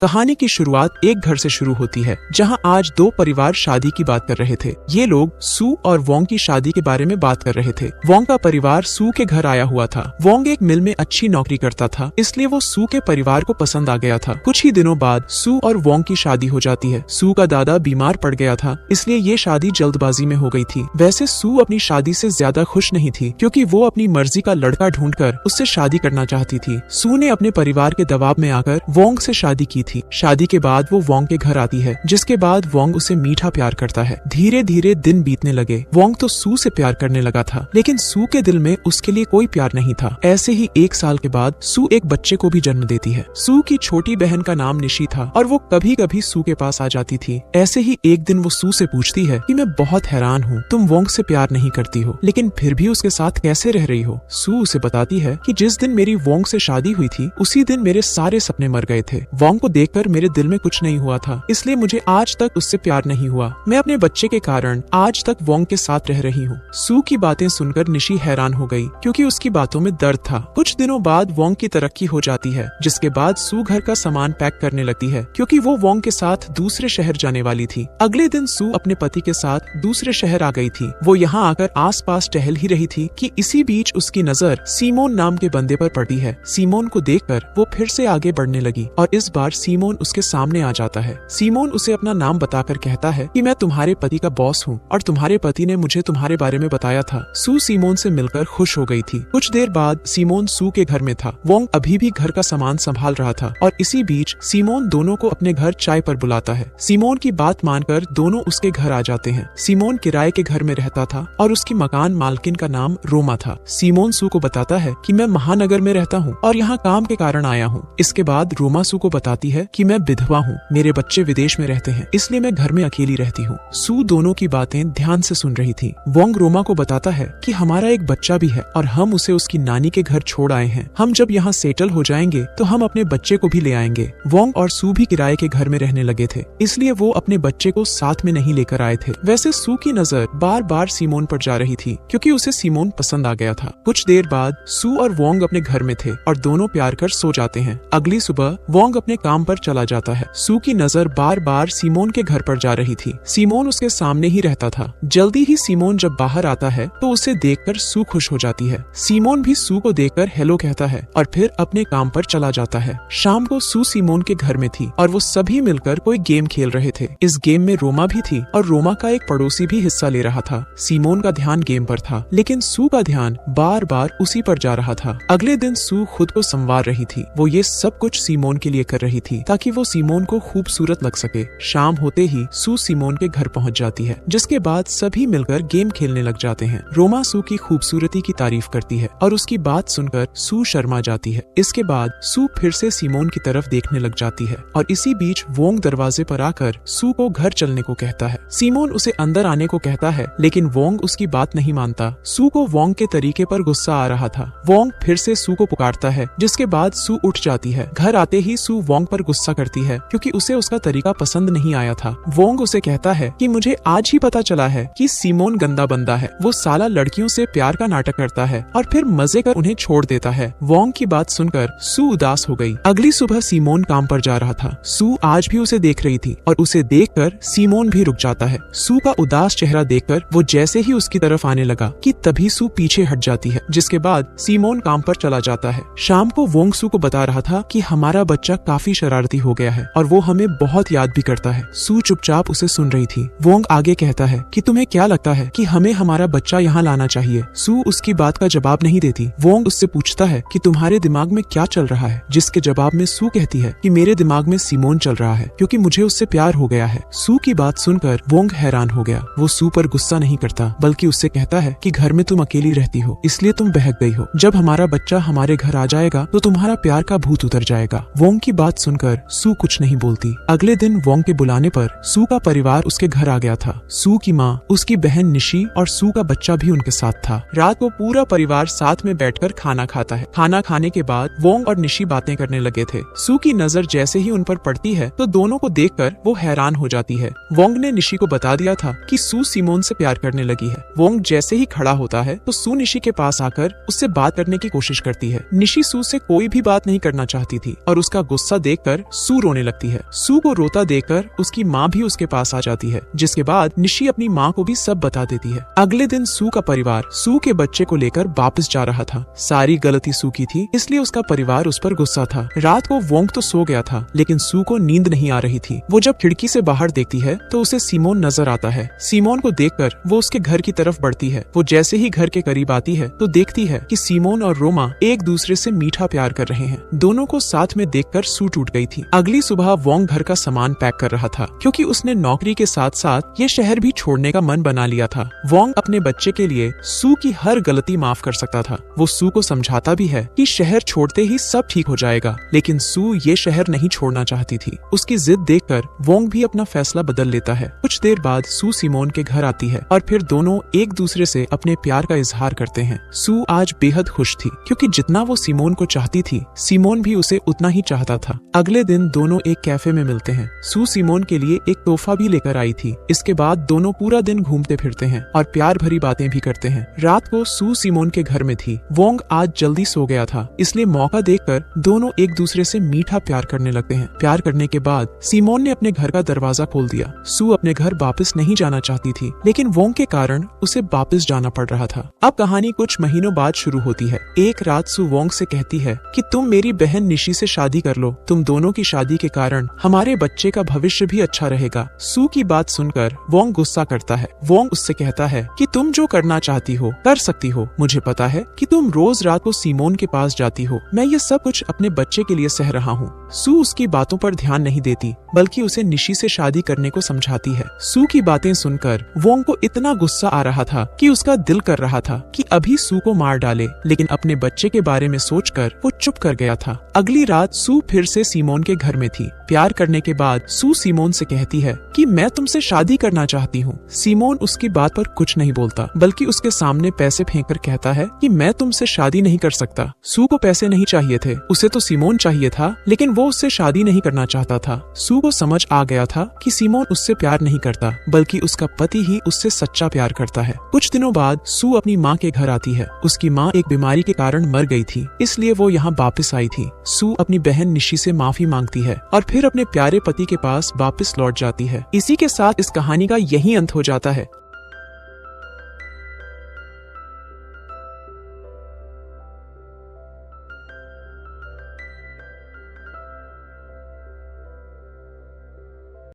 कहानी की शुरुआत एक घर से शुरू होती है जहां आज दो परिवार शादी की बात कर रहे थे। ये लोग सू और वोंग की शादी के बारे में बात कर रहे थे। वोंग का परिवार सू के घर आया हुआ था। वोंग एक मिल में अच्छी नौकरी करता था, इसलिए वो सू के परिवार को पसंद आ गया था। कुछ ही दिनों बाद सू और वोंग की शादी हो जाती है। सू का दादा बीमार पड़ गया था, इसलिए ये शादी जल्दबाजी में हो गई थी। वैसे सू अपनी शादी से ज्यादा खुश नहीं थी, क्योंकि वो अपनी मर्जी का लड़का ढूंढकर उससे शादी करना चाहती थी। सू ने अपने परिवार के दबाव में आकर वोंग से शादी की थी। शादी के बाद वो वोंग के घर आती है, जिसके बाद वोंग उसे मीठा प्यार करता है। धीरे धीरे दिन बीतने लगे। वोंग तो सू से प्यार करने लगा था, लेकिन सू के दिल में उसके लिए कोई प्यार नहीं था। ऐसे ही एक साल के बाद सू एक बच्चे को भी जन्म देती है। सू की छोटी बहन का नाम निशी था और वो कभी कभी सू के पास आ जाती थी। ऐसे ही एक दिन वो सू से पूछती है कि मैं बहुत हैरान हूँ, तुम वोंग से प्यार नहीं करती हो, लेकिन फिर भी उसके साथ कैसे रह रही हो। सू उसे बताती है कि जिस दिन मेरी वोंग से शादी हुई थी, उसी दिन मेरे सारे सपने मर गए थे। वोंग को देखकर मेरे दिल में कुछ नहीं हुआ था, इसलिए मुझे आज तक उससे प्यार नहीं हुआ। मैं अपने बच्चे के कारण आज तक वोंग के साथ रह रही हूँ। सू की बातें सुनकर निशी हैरान हो गई, क्योंकि उसकी बातों में दर्द था। कुछ दिनों बाद वोंग की तरक्की हो जाती है, जिसके बाद सू घर का सामान पैक करने लगती है, क्योंकि वो वोंग के साथ दूसरे शहर जाने वाली थी। अगले दिन सू अपने पति के साथ दूसरे शहर आ गई थी। वो यहाँ आकर आस पास टहल ही रही थी कि इसी बीच उसकी नजर सीमोन नाम के बंदे पर पड़ी है। सीमोन को देखकर वो फिर से आगे बढ़ने लगी और इस बार सीमोन उसके सामने आ जाता है। सीमोन उसे अपना नाम बताकर कहता है कि मैं तुम्हारे पति का बॉस हूँ और तुम्हारे पति ने मुझे तुम्हारे बारे में बताया था। सू सीमोन से मिलकर खुश हो गई थी। कुछ देर बाद सीमोन सू के घर में था। वोंग अभी भी घर का सामान संभाल रहा था और इसी बीच सीमोन दोनों को अपने घर चाय पर बुलाता है। सीमोन की बात मानकर दोनों उसके घर आ जाते हैं। सीमोन किराए के घर में रहता था और उसकी मकान मालकिन का नाम रोमा था। सीमोन सू को बताता है कि मैं महानगर में रहता हूँ और यहाँ काम के कारण आया हूँ। इसके बाद रोमा सू को बताती है कि मैं विधवा हूँ, मेरे बच्चे विदेश में रहते हैं, इसलिए मैं घर में अकेली रहती हूँ। सू दोनों की बातें ध्यान से सुन रही थी। वोंग रोमा को बताता है कि हमारा एक बच्चा भी है और हम उसे उसकी नानी के घर छोड़ आए हैं। हम जब यहाँ सेटल हो जाएंगे तो हम अपने बच्चे को भी ले आएंगे। वोंग और सू भी किराए के घर में रहने लगे थे, इसलिए वो अपने बच्चे को साथ में नहीं लेकर आए थे। वैसे सू की नजर बार बार सीमोन पर जा रही थी, क्योंकि उसे सीमोन पसंद आ गया था। कुछ देर बाद सू और वोंग अपने घर में थे और दोनों प्यार कर सो जाते हैं। अगली सुबह वोंग अपने काम पर चला जाता है। सू की नजर बार बार सीमोन के घर पर जा रही थी। सीमोन उसके सामने ही रहता था। जल्दी ही सीमोन जब बाहर आता है तो उसे देखकर सू खुश हो जाती है। सीमोन भी सू को देखकर हेलो कहता है और फिर अपने काम पर चला जाता है। शाम को सू सीमोन के घर में थी और वो सभी मिलकर कोई गेम खेल रहे थे। इस गेम में रोमा भी थी और रोमा का एक पड़ोसी भी हिस्सा ले रहा था। सीमोन का ध्यान गेम पर था, लेकिन सू का ध्यान बार बार उसी पर जा रहा था। अगले दिन सू खुद को संवार रही थी। वो ये सब कुछ सीमोन के लिए कर रही थी, ताकि वो सीमोन को खूबसूरत लग सके। शाम होते ही सू सीमोन के घर पहुंच जाती है, जिसके बाद सभी मिलकर गेम खेलने लग जाते हैं। रोमा सू की खूबसूरती की तारीफ करती है और उसकी बात सुनकर सू शर्मा जाती है। इसके बाद सू फिर से सीमोन की तरफ देखने लग जाती है और इसी बीच वोंग दरवाजे पर आकर सू को घर चलने को कहता है। सीमोन उसे अंदर आने को कहता है, लेकिन वोंग उसकी बात नहीं मानता। सू को वोंग के तरीके पर गुस्सा आ रहा था। वोंग फिर से सू को पुकारता है, जिसके बाद सू उठ जाती है। घर आते ही सू वोंग पर गुस्सा करती है, क्योंकि उसे उसका तरीका पसंद नहीं आया था। वोंग उसे कहता है कि मुझे आज ही पता चला है कि सीमोन गंदा बंदा है। वो साला लड़कियों से प्यार का नाटक करता है और फिर मजे कर उन्हें छोड़ देता है। वोंग की बात सुनकर सू उदास हो गई। अगली सुबह सीमोन काम पर जा रहा था। सू आज भी उसे देख रही थी और उसे देखकर सीमोन भी रुक जाता है। सू का उदास चेहरा देखकर वो जैसे ही उसकी तरफ आने लगा कि तभी सू पीछे हट जाती है, जिसके बाद सीमोन काम पर चला जाता है। शाम को वोंग सू को बता रहा था कि हमारा बच्चा काफी शरारती हो गया है और वो हमें बहुत याद भी करता है। सू चुपचाप उसे सुन रही थी। वोंग आगे कहता है कि तुम्हें क्या लगता है कि हमें हमारा बच्चा यहाँ लाना चाहिए। सू उसकी बात का जवाब नहीं देती। वोंग उससे पूछता है कि तुम्हारे दिमाग में क्या चल रहा है, जिसके जवाब में सू कहती है कि मेरे दिमाग में सीमोन चल रहा है, क्योंकि मुझे उससे प्यार हो गया है। सू की बात सुनकर वोंग हैरान हो गया। वो सू पर गुस्सा नहीं करता, बल्कि उससे कहता है कि घर में तुम अकेली रहती हो, इसलिए तुम बहक गई हो। जब हमारा बच्चा हमारे घर आ जाएगा तो तुम्हारा प्यार का भूत उतर जाएगा। वोंग की बात सुनकर सू कुछ नहीं बोलती। अगले दिन वोंग के बुलाने पर सू का परिवार उसके घर आ गया था। सू की माँ, उसकी बहन निशी और सू का बच्चा भी उनके साथ था। रात को पूरा परिवार साथ में बैठकर खाना खाता है। खाना खाने के बाद वोंग और निशी बातें करने लगे थे। सू की नजर जैसे ही उन पर पड़ती है तो दोनों को देखकर वो हैरान हो जाती है। वोंग ने निशी को बता दिया था कि सू सीमोन से प्यार करने लगी है। वोंग जैसे ही खड़ा होता है तो सू निशी के पास आकर उससे बात करने की कोशिश करती है। निशी सू से कोई भी बात नहीं करना चाहती थी और उसका गुस्सा देखकर देखकर सू रोने लगती है। सू को रोता देखकर उसकी माँ भी उसके पास आ जाती है, जिसके बाद निशी अपनी माँ को भी सब बता देती है। अगले दिन सू का परिवार सू के बच्चे को लेकर वापस जा रहा था। सारी गलती सू की थी, इसलिए उसका परिवार उस पर गुस्सा था। रात को वोंग तो सो गया था, लेकिन सू को नींद नहीं आ रही थी। वो जब खिड़की से बाहर देखती है तो उसे सिमोन नजर आता है। सिमोन को देखकर वो उसके घर की तरफ बढ़ती है। वो जैसे ही घर के करीब आती है तो देखती है कि सिमोन और रोमा एक दूसरे से मीठा प्यार कर रहे हैं। दोनों को साथ में देखकर सू टूट गई थी। अगली सुबह वोंग घर का सामान पैक कर रहा था, क्योंकि उसने नौकरी के साथ साथ ये शहर भी छोड़ने का मन बना लिया था। वोंग अपने बच्चे के लिए सू की हर गलती माफ कर सकता था। वो सू को समझाता भी है कि शहर छोड़ते ही सब ठीक हो जाएगा, लेकिन सू ये शहर नहीं छोड़ना चाहती थी। उसकी जिद देखकर वोंग भी अपना फैसला बदल लेता है। कुछ देर बाद सू सिमोन के घर आती है और फिर दोनों एक दूसरे से अपने प्यार का इजहार करते हैं। सू आज बेहद खुश थी, क्योंकि जितना वो सिमोन को चाहती थी, सिमोन भी उसे उतना ही चाहता था। अगले दिन दोनों एक कैफे में मिलते हैं। सू सिमोन के लिए एक तोहफा भी लेकर आई थी। इसके बाद दोनों पूरा दिन घूमते फिरते हैं और प्यार भरी बातें भी करते हैं। रात को सू सिमोन के घर में थी। वोंग आज जल्दी सो गया था, इसलिए मौका देखकर दोनों एक दूसरे से मीठा प्यार करने लगते हैं। प्यार करने के बाद सिमोन ने अपने घर का दरवाजा खोल दिया। सू अपने घर वापस नहीं जाना चाहती थी, लेकिन वोंग के कारण उसे वापस जाना पड़ रहा था। अब कहानी कुछ महीनों बाद शुरू होती है। एक रात सू वोंग से कहती है कि तुम मेरी बहन निशी से शादी कर लो। तुम दोनों की शादी के कारण हमारे बच्चे का भविष्य भी अच्छा रहेगा। सू की बात सुनकर वोंग गुस्सा करता है। वोंग उससे कहता है कि तुम जो करना चाहती हो कर सकती हो। मुझे पता है कि तुम रोज रात को सिमोन के पास जाती हो। मैं ये सब कुछ अपने बच्चे के लिए सह रहा हूँ। सू उसकी बातों पर ध्यान नहीं देती, बल्कि उसे निशी से शादी करने को समझाती है। सू की बातें सुनकर वोंग को इतना गुस्सा आ रहा था कि उसका दिल कर रहा था कि अभी सू को मार डाले, लेकिन अपने बच्चे के बारे में सोचकर वो चुप कर गया था। अगली रात सू फिर से सिमोन के घर में थी। प्यार करने के बाद सू सिमोन से कहती है कि मैं तुमसे शादी करना चाहती हूँ। सिमोन उसकी बात पर कुछ नहीं बोलता, बल्कि उसके सामने पैसे फेंककर कहता है कि मैं तुमसे शादी नहीं कर सकता। सू को पैसे नहीं चाहिए थे, उसे तो सिमोन चाहिए था, लेकिन वो उससे शादी नहीं करना चाहता था। सू को समझ आ गया था कि सिमोन उससे प्यार नहीं करता, बल्कि उसका पति ही उससे सच्चा प्यार करता है। कुछ दिनों बाद सू अपनी माँ के घर आती है। उसकी माँ एक बीमारी के कारण मर गई थी, इसलिए वो यहाँ वापस आई थी। सू अपनी बहन निशी से माफी मांगती है और फिर अपने प्यारे पति के पास वापस लौट जाती है। इसी के साथ इस कहानी का यही अंत हो जाता है।